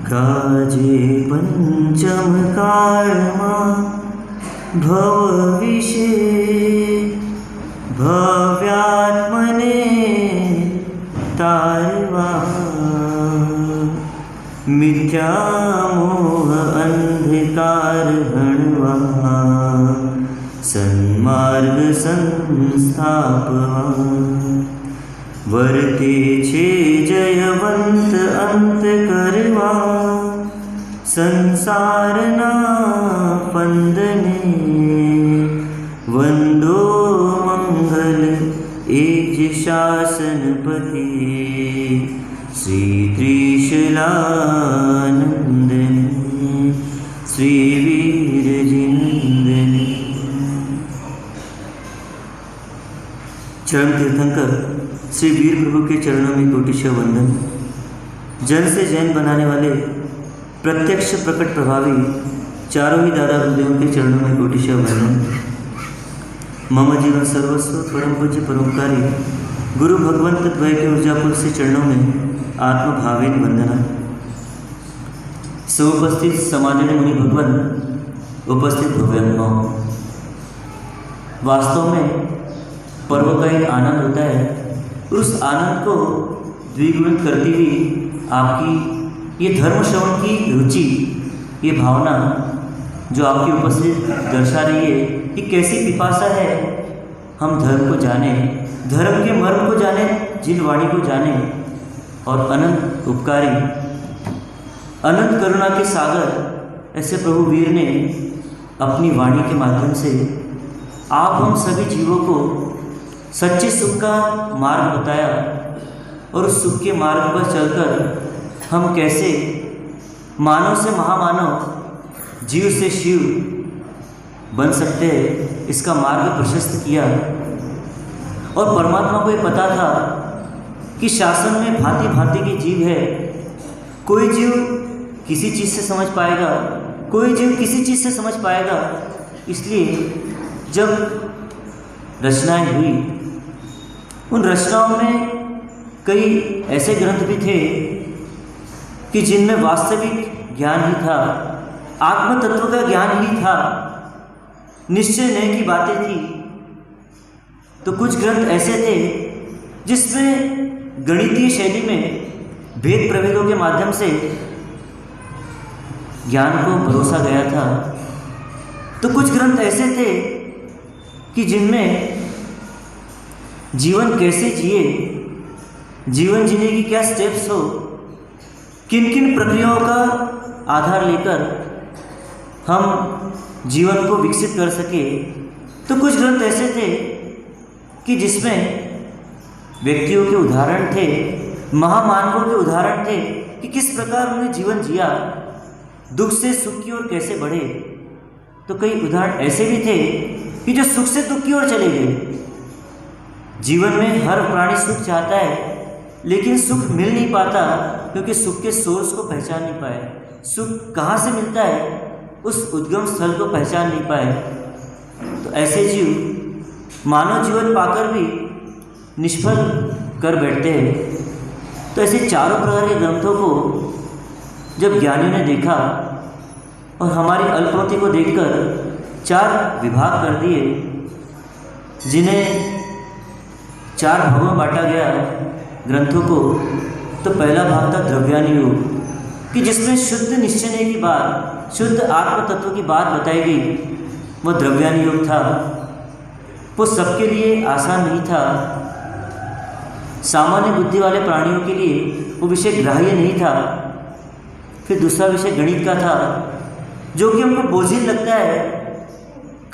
गाजे पंचम काळमा भवविषे भव्यात्मने तारवा मिथ्या मोह अंधकार हणवा सन्मार्ग संस्थापवा वर्ते छे जयवंत अंत करवा संसारना फंदने वंदो मंगल एज शासनपति श्री त्रिशूलानंदने श्री वीरजिंदने। चरण तीर्थंकर श्री वीर प्रभु के चरणों में कोटिशः वंदन। जन से जैन बनाने वाले प्रत्यक्ष प्रकट प्रभावी चारों ही दादा गुरुदेवों के चरणों में कोटिशः वंदन। मम जीवन सर्वस्व परम पूज्य परोपकारी गुरु भगवंत द्वय के ऊर्जापुर से चरणों में आत्मभावेन वंदना। समुपस्थित समादरणीय मुनि भगवान, उपस्थित भव्यात्माओं, वास्तव में पर्व का एक आनंद होता है। उस आनंद को द्विगुणित करती हुई आपकी ये धर्म श्रवण की रुचि, ये भावना जो आपकी उपस्थिति दर्शा रही है कि कैसी पिपासा है हम धर्म को जाने, धर्म के मर्म को जाने, जिन वाणी को जाने। और अनंत उपकारी, अनंत करुणा के सागर ऐसे प्रभु वीर ने अपनी वाणी के माध्यम से आप हम सभी जीवों को सच्चे सुख का मार्ग बताया। और उस सुख के मार्ग पर चलकर हम कैसे मानव से महामानव, जीव से शिव बन सकते हैं, इसका मार्ग प्रशस्त किया। और परमात्मा को ये पता था कि शासन में भांति भांति के जीव है। कोई जीव किसी चीज़ से समझ पाएगा, कोई जीव किसी चीज़ से समझ पाएगा। इसलिए जब रचनाएं हुई, उन रचनाओं में कई ऐसे ग्रंथ भी थे कि जिनमें वास्तविक ज्ञान ही था, आत्म तत्व का ज्ञान ही था, निश्चय नए की बातें थी। तो कुछ ग्रंथ ऐसे थे जिसमें गणितीय शैली में भेद प्रभेदों के माध्यम से ज्ञान को परोसा गया था। तो कुछ ग्रंथ ऐसे थे कि जिनमें जीवन कैसे जिए, जीवन जीने की क्या स्टेप्स हो, किन किन प्रक्रियाओं का आधार लेकर हम जीवन को विकसित कर सके। तो कुछ ग्रंथ ऐसे थे कि जिसमें व्यक्तियों के उदाहरण थे, महामानवों के उदाहरण थे कि किस प्रकार उन्होंने जीवन जिया, दुख से सुख की ओर कैसे बढ़े। तो कई उदाहरण ऐसे भी थे कि जो सुख से दुख की ओर चले गए। जीवन में हर प्राणी सुख चाहता है, लेकिन सुख मिल नहीं पाता क्योंकि सुख के सोर्स को पहचान नहीं पाए। सुख कहाँ से मिलता है, उस उद्गम स्थल को पहचान नहीं पाए। तो ऐसे जीव मानव जीवन पाकर भी निष्फल कर बैठते हैं। तो ऐसे चारों प्रकार के ग्रंथों को जब ज्ञानियों ने देखा और हमारी अल्पमति को देखकर 4 विभाग कर दिए, जिन्हें 4 भागों में बांटा गया ग्रंथों को। तो पहला भाग था द्रव्यानि योग, कि जिसमें शुद्ध निश्चय की बात, शुद्ध आत्म तत्व की बात बताई गई। वह द्रव्यानि योग था। वो सबके लिए आसान नहीं था। सामान्य बुद्धि वाले प्राणियों के लिए वो विषय ग्राह्य नहीं था। फिर दूसरा विषय गणित का था, जो कि हमको बोझिल लगता है,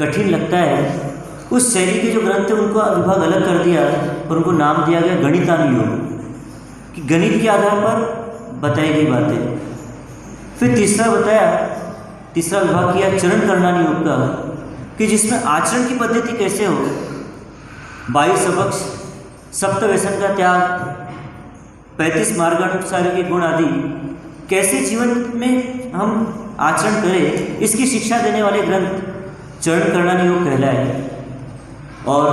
कठिन लगता है। उस शैली के जो ग्रंथ थे उनको विभाग अलग कर दिया और उनको नाम दिया गया गणितानि योग, कि गणित के आधार पर बताई गई बातें। फिर तीसरा विभाग किया चरण करणानि योग का, कि जिसमें आचरण की पद्धति कैसे हो, बाह्य सबक, सप्त व्यसन का त्याग, 35 मार्गानुसार के गुण आदि कैसे जीवन में हम आचरण करें, इसकी शिक्षा देने वाले ग्रंथ चरण करणानि योग कहलाए। और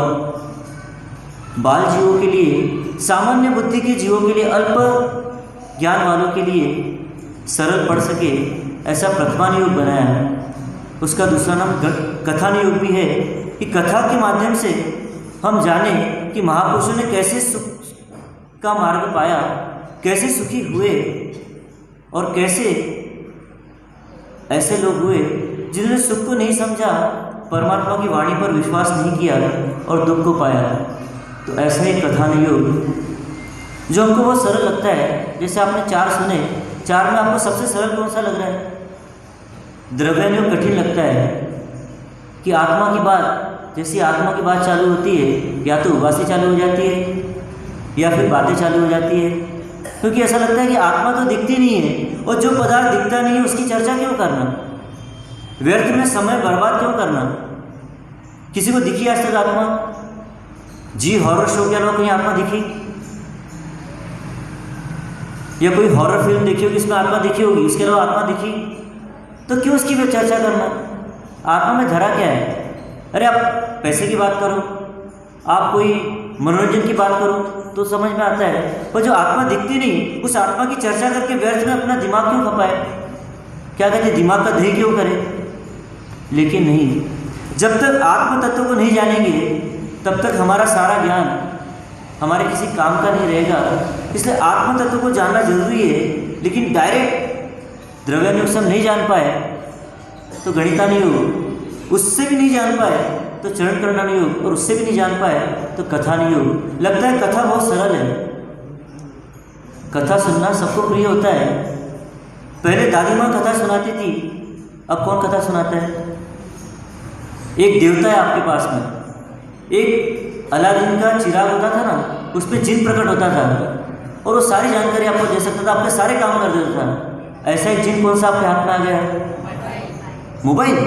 बाल जीवों के लिए, सामान्य बुद्धि के जीवों के लिए, अल्प ज्ञान वालों के लिए सरल पढ़ सके ऐसा प्रथमान योग बनाया। उसका दूसरा नाम कथान योग भी है कि कथा के माध्यम से हम जाने कि महापुरुषों ने कैसे सुख का मार्ग पाया, कैसे सुखी हुए और कैसे ऐसे लोग हुए जिन्होंने सुख को नहीं समझा, परमात्मा की वाणी पर विश्वास नहीं किया और दुख को पाया। तो ऐसा ही कथान योग जो हमको बहुत सरल लगता है। जैसे आपने 4 सुने, 4 में आपको सबसे सरल कौन सा लग रहा है? द्रव्यान योग कठिन लगता है कि आत्मा की बात, जैसी आत्मा की बात चालू होती है या तो उबासी चालू हो जाती है या फिर बातें चालू हो जाती है, क्योंकि ऐसा लगता है कि आत्मा तो दिखती नहीं है और जो पदार्थ दिखता नहीं है उसकी चर्चा क्यों करना, व्यर्थ में समय बर्बाद क्यों करना। किसी को दिखी आज तक आत्मा? जी हॉरर शो के अलावा कहीं आत्मा दिखी? या कोई हॉरर फिल्म देखी होगी इसमें आत्मा दिखी होगी, इसके अलावा आत्मा दिखी? तो क्यों उसकी चर्चा करना? आत्मा में धरा क्या है? अरे आप पैसे की बात करो, आप कोई मनोरंजन की बात करो तो समझ में आता है, पर जो आत्मा दिखती नहीं उस आत्मा की चर्चा करके व्यर्थ में अपना दिमाग क्यों खपाए? क्या कहते हैं, दिमाग का दही क्यों करे? लेकिन नहीं, जब तक आत्म तत्व को नहीं जानेंगे तब तक हमारा सारा ज्ञान हमारे किसी काम का नहीं रहेगा। इसलिए आत्म तत्व को जानना जरूरी है, लेकिन डायरेक्ट द्रव्यान योग से हम नहीं जान पाए तो गणितान योग, उससे भी नहीं जान पाए तो चरण करणान योग, और उससे भी नहीं जान पाए तो कथान योग। लगता है कथा बहुत सरल है, कथा सुनना सबको प्रिय होता है। पहले दादी माँ कथा सुनाती थी, अब कौन कथा सुनाता है? एक देवता है आपके पास में, एक अलादीन का चिराग होता था ना, उस पर जिन प्रकट होता था और वो सारी जानकारी आपको दे सकता था, आपके सारे काम कर देता था। ऐसा ही जिन कौन सा आपके हाथ में आ गया? मोबाइल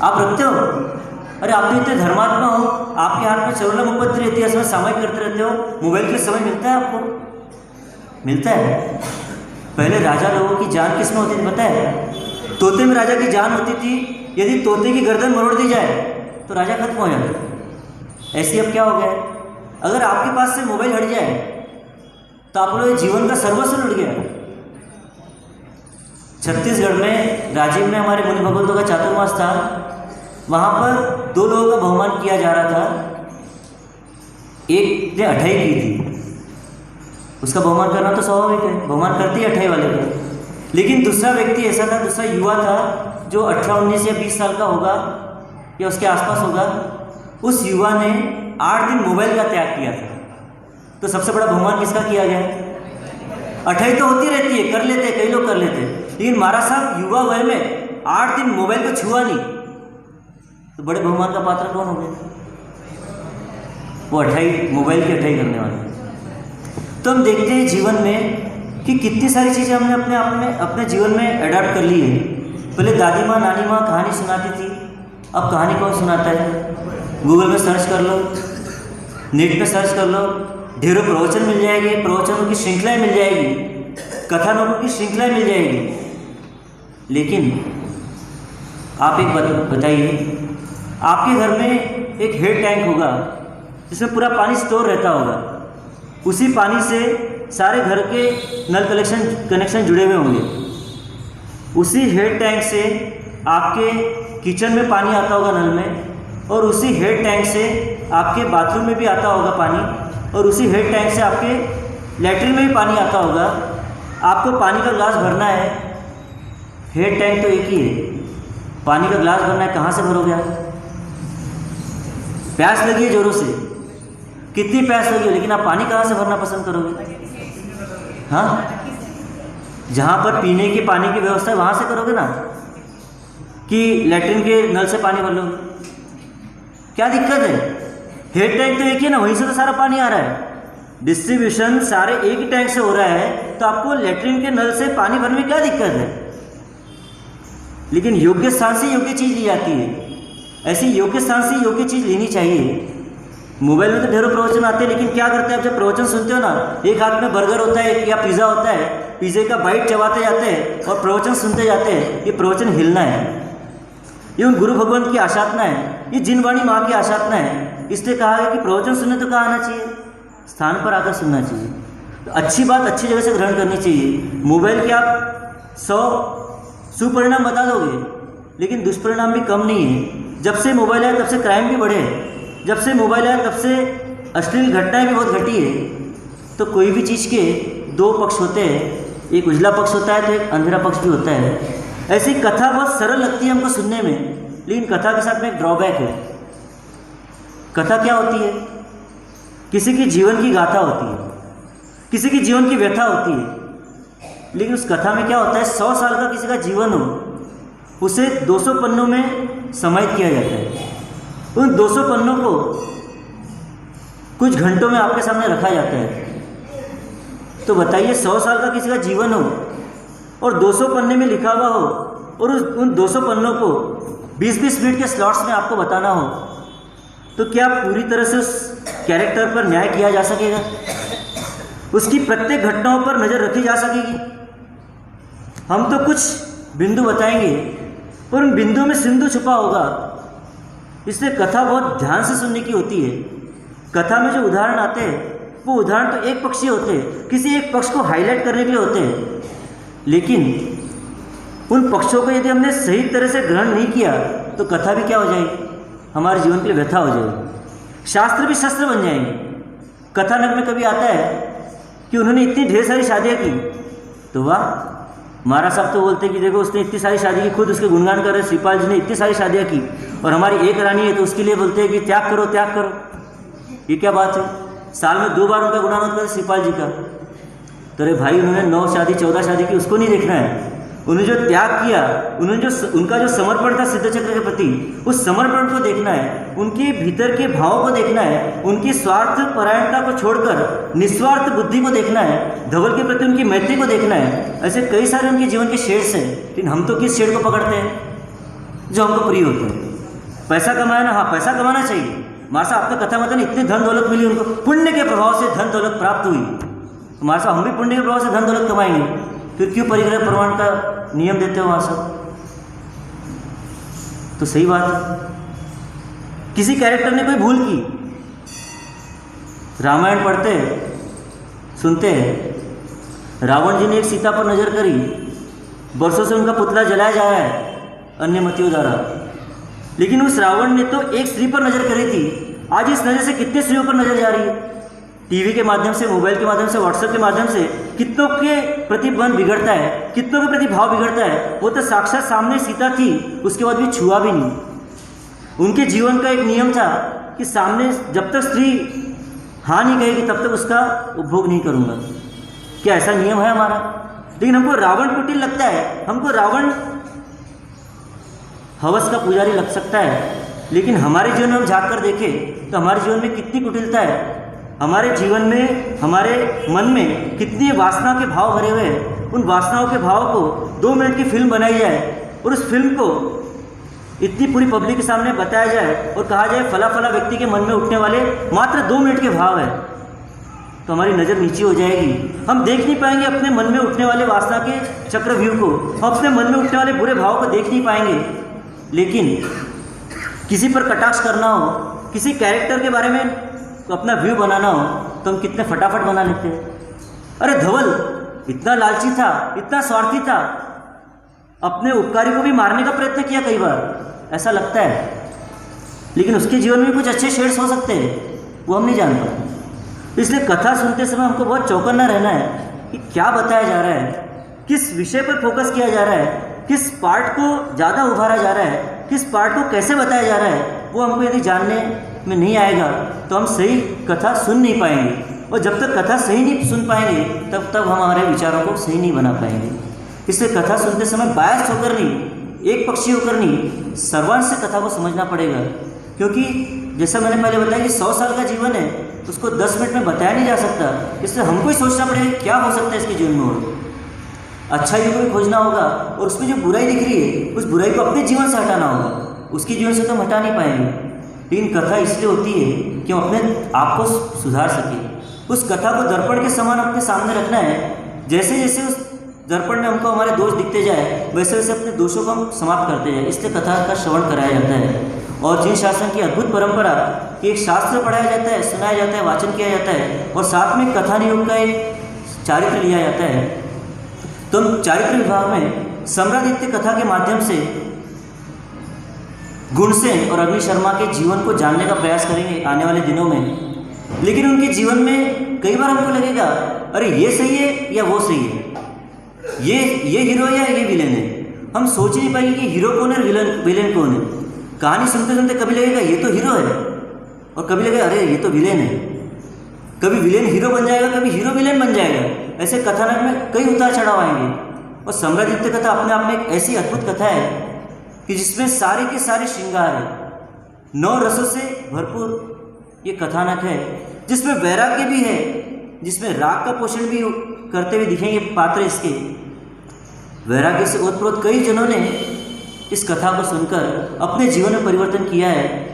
आप रखते हो? अरे आप तो इतने धर्मात्मा हो, आपके हाथ में चरुला मुपत्ति रहती है, इसमें सामयिक करते रहते हो, मोबाइल के समय मिलता है आपको? मिलता है। पहले राजा लोगों की जान किस में होती थी पता है? तोते में राजा की जान होती थी, यदि तोते की गर्दन मरोड़ दी जाए तो राजा खत्म हो जाता। ऐसे अब क्या हो गया है, अगर आपके पास से मोबाइल हट जाए तो आप लोग जीवन का सर्वस्व लुट गया। छत्तीसगढ़ में राजीव में हमारे मुनि भगवतों का चातुर्मास था, वहाँ पर 2 लोगों का बहुमान किया जा रहा था। एक ने 28 की थी, उसका बहुमान करना तो स्वाभाविक है, बहुमान करती है 28 वाले का। लेकिन दूसरा व्यक्ति ऐसा था, दूसरा युवा था जो 18, 19 या 20 साल का होगा या उसके आसपास होगा। उस युवा ने 8 दिन मोबाइल का त्याग किया था। तो सबसे बड़ा बहुमान किसका किया गया? 28 तो होती रहती है, कर लेते, कई लोग कर लेते, लेकिन महाराज साहब युवा वय में 8 दिन मोबाइल को छुआ नहीं, तो बड़े बहुमान का पात्र कौन हो गया? वो 28 मोबाइल की 28 करने वाले। तो हम देखते हैं जीवन में कि कितनी सारी चीज़ें हमने अपने आप में अपने जीवन में अडॉप्ट कर ली है। पहले दादी माँ नानी माँ कहानी सुनाती थी, अब कहानी कौन सुनाता है? गूगल में सर्च कर लो, नेट पे सर्च कर लो, ढेरों प्रवचन मिल जाएंगे, प्रवचनों की श्रृंखलाएँ मिल जाएगी, कथानकों की श्रृंखलाएँ मिल जाएगी। लेकिन आप एक बात बताइए, आपके घर में एक हेड टैंक होगा जिसमें पूरा पानी स्टोर रहता होगा, उसी पानी से सारे घर के नल कनेक्शन जुड़े हुए होंगे, उसी हेड टैंक से आपके किचन में पानी आता होगा नल में, और उसी हेड टैंक से आपके बाथरूम में भी आता होगा पानी, और उसी हेड टैंक से आपके लैट्रिन में भी पानी आता होगा। आपको पानी का ग्लास भरना है, हेड टैंक तो एक ही है, पानी का ग्लास भरना है, कहाँ से भरोगे आप? प्यास लगी है जोरों से, कितनी प्यास लगी हो, लेकिन आप पानी कहाँ से भरना पसंद करोगे? हाँ, जहाँ पर पीने के पानी की व्यवस्था है वहाँ से करोगे ना, कि लैट्रिन के नल से पानी भर लोगे? क्या दिक्कत है? हेड टैंक तो एक ही ना, वहीं से तो सारा पानी आ रहा है, डिस्ट्रीब्यूशन सारे एक ही टैंक से हो रहा है, तो आपको लैट्रिन के नल से पानी भरने में क्या दिक्कत है? लेकिन योग्य स्थान से योग्य चीज़ ली जाती है, ऐसी योग्य स्थान से योग्य चीज़ लेनी चाहिए। मोबाइल में तो ढेरों प्रवचन आते हैं, लेकिन क्या करते हैं आप जब प्रवचन सुनते हो ना, एक हाथ में बर्गर होता है या पिज़्ज़ा होता है, पिज़्ज़े का बाइट चबाते जाते हैं और प्रवचन सुनते जाते हैं। ये प्रवचन हिलना है, ये उन गुरु भगवान की आशातना है, ये जिनवाणी माँ की आशातना है। इसलिए कहा है कि प्रवचन सुनने तो कहाँ आना चाहिए? स्थान पर आकर सुनना चाहिए। तो अच्छी बात अच्छी जगह से ग्रहण करनी चाहिए। मोबाइल की आप 100 सुपरिणाम बता दोगे, लेकिन दुष्परिणाम भी कम नहीं है। जब से मोबाइल आया तब से क्राइम भी बढ़े हैं, जब से मोबाइल आया तब से अश्लील घटनाएं भी बहुत घटी है। तो कोई भी चीज़ के दो पक्ष होते हैं, एक उजला पक्ष होता है तो एक अंधेरा पक्ष भी होता है। ऐसी कथा बहुत सरल लगती है हमको सुनने में, लेकिन कथा के साथ में एक ड्रॉबैक है। कथा क्या होती है? किसी की जीवन की गाथा होती है, किसी की जीवन की व्यथा होती है। लेकिन उस कथा में क्या होता है, 100 साल का किसी का जीवन हो, उसे 200 पन्नों में समाहित किया जाता है। उन 200 पन्नों को कुछ घंटों में आपके सामने रखा जाता है। तो बताइए, 100 साल का किसी का जीवन हो और 200 पन्ने में लिखा हुआ हो, और उन 200 पन्नों को 20-20 मिनट के स्लॉट्स में आपको बताना हो, तो क्या पूरी तरह से उस कैरेक्टर पर न्याय किया जा सकेगा? उसकी प्रत्येक घटनाओं पर नज़र रखी जा सकेगी? हम तो कुछ बिंदु बताएंगे, पर उन बिंदुओं में सिंधु छुपा होगा। इसलिए कथा बहुत ध्यान से सुनने की होती है। कथा में जो उदाहरण आते हैं, वो उदाहरण तो एक पक्षीय होते हैं, किसी एक पक्ष को हाईलाइट करने के लिए होते हैं। लेकिन उन पक्षों को यदि हमने सही तरह से ग्रहण नहीं किया, तो कथा भी क्या हो जाएगी, हमारे जीवन के लिए व्यथा हो जाएगी। शास्त्र भी शस्त्र बन जाएंगे। कथानक में कभी आता है कि उन्होंने इतनी ढेर सारी शादियाँ की, तो वाह, महाराज साहब तो बोलते हैं कि देखो उसने इतनी सारी शादी की, खुद उसके गुणगान कर रहे श्रीपाल जी ने इतनी सारी शादियाँ की, और हमारी एक रानी है तो उसके लिए बोलते हैं कि त्याग करो त्याग करो। ये क्या बात है? साल में 2 बार उनका गुणगान होता है श्रीपाल जी का। तो अरे भाई, उन्होंने 9 शादी 14 शादी की, उसको नहीं देखना है। उन्होंने जो त्याग किया, उन्होंने जो उनका जो समर्पण था सिद्धचक्र के प्रति, उस समर्पण को देखना है, उनके भीतर के भावों को देखना है, उनकी स्वार्थ परायणता को छोड़कर निस्वार्थ बुद्धि को देखना है, धवल के प्रति उनकी मैत्री को देखना है। ऐसे कई सारे उनके जीवन के शेड्स हैं, लेकिन हम तो किस शेड को पकड़ते हैं? जो हमको प्रिय होता है। पैसा कमाना, हाँ पैसा कमाना चाहिए। मासा आपका कथा मतलब इतनी धन दौलत मिली उनको, पुण्य के प्रभाव से धन दौलत प्राप्त हुई। हमारे साथ हम भी पुण्य के प्रभाव से धन दौलत कमाएंगे, फिर क्यों परिग्रह प्रमाण का नियम देते हो वहाँ सब? तो सही बात है। किसी कैरेक्टर ने कोई भूल की, रामायण पढ़ते सुनते हैं, रावण जी ने एक सीता पर नजर करी, वर्षों से उनका पुतला जलाया जा रहा है अन्य मतियों द्वारा, लेकिन उस रावण ने तो एक स्त्री पर नजर करी थी। आज इस नजर से कितने स्त्रियों पर नजर जा रही है? टीवी के माध्यम से, मोबाइल के माध्यम से, व्हाट्सएप के माध्यम से कितनों के प्रति मन बिगड़ता है, कितनों के प्रति भाव बिगड़ता है। वो तो साक्षात सामने सीता थी, उसके बाद भी छुआ भी नहीं। उनके जीवन का एक नियम था कि सामने जब तक स्त्री हाँ नहीं कहेगी तब तक उसका उपभोग नहीं करूँगा। क्या ऐसा नियम है हमारा? लेकिन हमको रावण कुटिल लगता है, हमको रावण हवस का पुजारी लग सकता है, लेकिन हमारे जीवन में हम झाँक कर देखें तो हमारे जीवन में कितनी कुटिलता है, हमारे जीवन में, हमारे मन में कितनी वासना के भाव भरे हुए हैं। उन वासनाओं के भाव को 2 मिनट की फिल्म बनाई जाए और उस फिल्म को इतनी पूरी पब्लिक के सामने बताया जाए और कहा जाए फला फला व्यक्ति के मन में उठने वाले मात्र 2 मिनट के भाव है, तो हमारी नज़र नीचे हो जाएगी। हम देख नहीं पाएंगे अपने मन में उठने वाले वासना के चक्रव्यूह को, हम अपने मन में उठने वाले बुरे भाव को देख नहीं पाएंगे। लेकिन किसी पर कटाक्ष करना हो, किसी कैरेक्टर के बारे में तो अपना व्यू बनाना हो, तो हम कितने फटाफट बना लेते हैं। अरे धवल इतना लालची था, इतना स्वार्थी था, अपने उपकारी को भी मारने का प्रयत्न किया कई बार, ऐसा लगता है। लेकिन उसके जीवन में कुछ अच्छे शेड्स हो सकते हैं, वो हम नहीं जान पाते। इसलिए कथा सुनते समय हमको बहुत चौकन्ना रहना है कि क्या बताया जा रहा है, किस विषय पर फोकस किया जा रहा है, किस पार्ट को ज़्यादा उभारा जा रहा है, किस पार्ट को कैसे बताया जा रहा है। वो हमको यदि जानने में नहीं आएगा तो हम सही कथा सुन नहीं पाएंगे, और जब तक कथा सही नहीं सुन पाएंगे तब तक हम हमारे विचारों को सही नहीं बना पाएंगे। इसलिए कथा सुनते समय बायस होकर नहीं, एक पक्षी होकर नहीं, सर्वांश से कथा को समझना पड़ेगा। क्योंकि जैसा मैंने पहले बताया कि 100 साल का जीवन है, उसको 10 मिनट में बताया नहीं जा सकता। इसलिए हमको ही सोचना पड़ेगा क्या हो सकता है इसके जीवन में और अच्छाई को भी खोजना होगा, और उसमें जो बुराई दिख रही है उस बुराई को अपने जीवन से हटाना होगा। उसके जीवन से तो हम हटा नहीं पाएंगे। लेकिन कथा इसलिए होती है कि हम अपने आप को सुधार सकें। उस कथा को दर्पण के समान अपने सामने रखना है। जैसे जैसे उस दर्पण में हमको हमारे दोष दिखते जाए, वैसे वैसे अपने दोषों को हम समाप्त करते जाए। इसलिए कथा का श्रवण कराया जाता है। और जिन शास्त्रों की अद्भुत परंपरा कि एक शास्त्र पढ़ाया जाता है, सुनाया जाता है, वाचन किया जाता है, और साथ में कथा नियोग का एक चारित्र लिया जाता है। तो हम चारित्र विभाग में सम्रादित्य कथा के माध्यम से गुणसेन और अग्नि शर्मा के जीवन को जानने का प्रयास करेंगे आने वाले दिनों में। लेकिन उनके जीवन में कई बार हमको लगेगा अरे ये सही है या वो सही है, ये हीरो या ये विलेन है। हम सोच नहीं पाएंगे कि हीरो कौन है, विलेन कौन है। कहानी सुनते सुनते कभी लगेगा ये तो हीरो है और कभी लगेगा अरे ये तो विलेन है। कभी विलेन हीरो बन जाएगा, कभी हीरो विलेन बन जाएगा। ऐसे कथानक में कई उतार चढ़ाव आएंगे। और सम्रादित्य कथा अपने आप में एक ऐसी अद्भुत कथा है कि जिसमें सारे के सारे श्रृंगार है, 9 रसों से भरपूर ये कथानक है, जिसमें वैराग्य भी है, जिसमें राग का पोषण भी करते हुए दिखेंगे पात्र इसके। वैराग्य से ओतप्रोत कई जनों ने इस कथा को सुनकर अपने जीवन में परिवर्तन किया है।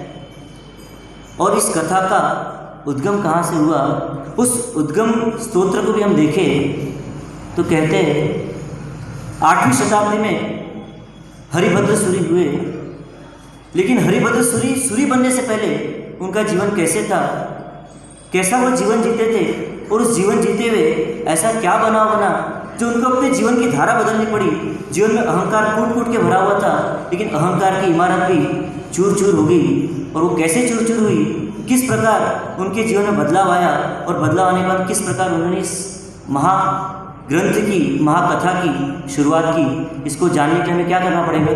और इस कथा का उद्गम कहाँ से हुआ, उस उद्गम स्तोत्र को भी हम देखें तो कहते हैं 8वीं शताब्दी में हरिभद्र सूरी हुए। लेकिन हरिभद्र सूरी बनने से पहले उनका जीवन कैसे था, कैसा वो जीवन जीते थे, और उस जीवन जीते हुए ऐसा क्या बना जो उनको अपने जीवन की धारा बदलनी पड़ी। जीवन में अहंकार कूट कूट के भरा हुआ था, लेकिन अहंकार की इमारत भी चूर चूर हो गई। और वो कैसे चूर चूर हुई, किस प्रकार उनके जीवन में बदलाव आया, और बदलाव आने के बाद किस प्रकार उन्होंने इस महाग्रंथ की, महाकथा की शुरुआत की, इसको जानने के लिए हमें क्या करना पड़ेगा।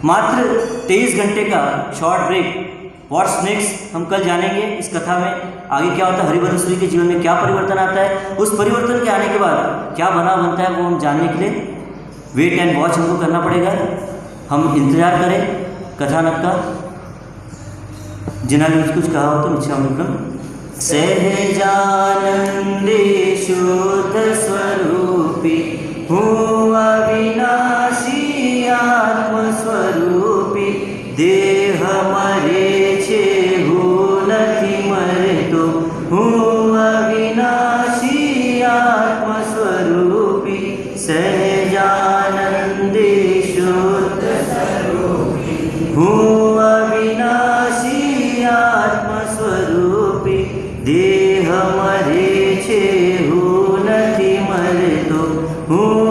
मात्र 23 घंटे का शॉर्ट ब्रेक, व्हाट्स नेक्स्ट, हम कल जानेंगे इस कथा में आगे क्या होता है, हरिभद्र सूरी के जीवन में क्या परिवर्तन आता है, उस परिवर्तन के आने के बाद क्या बनता है, वो हम जानने के लिए वेट एंड वॉच हमको करना पड़ेगा। हम इंतजार करें कथानक का। जिन्होंने कुछ कहा हो तो निश्चय सहजानंदे शुद्ध स्वरूपी हूँ अविनाशी आत्मस्वरूपी देह मरे छे हूँ नथी मरतो हूँ अविनाशी आत्मस्वरूपी सहजानंदे शुद्ध स्वरूपी हूँ अविनाशी आत्मस्वरूपी देह मरे छे हूँ नथी मरतो हूँ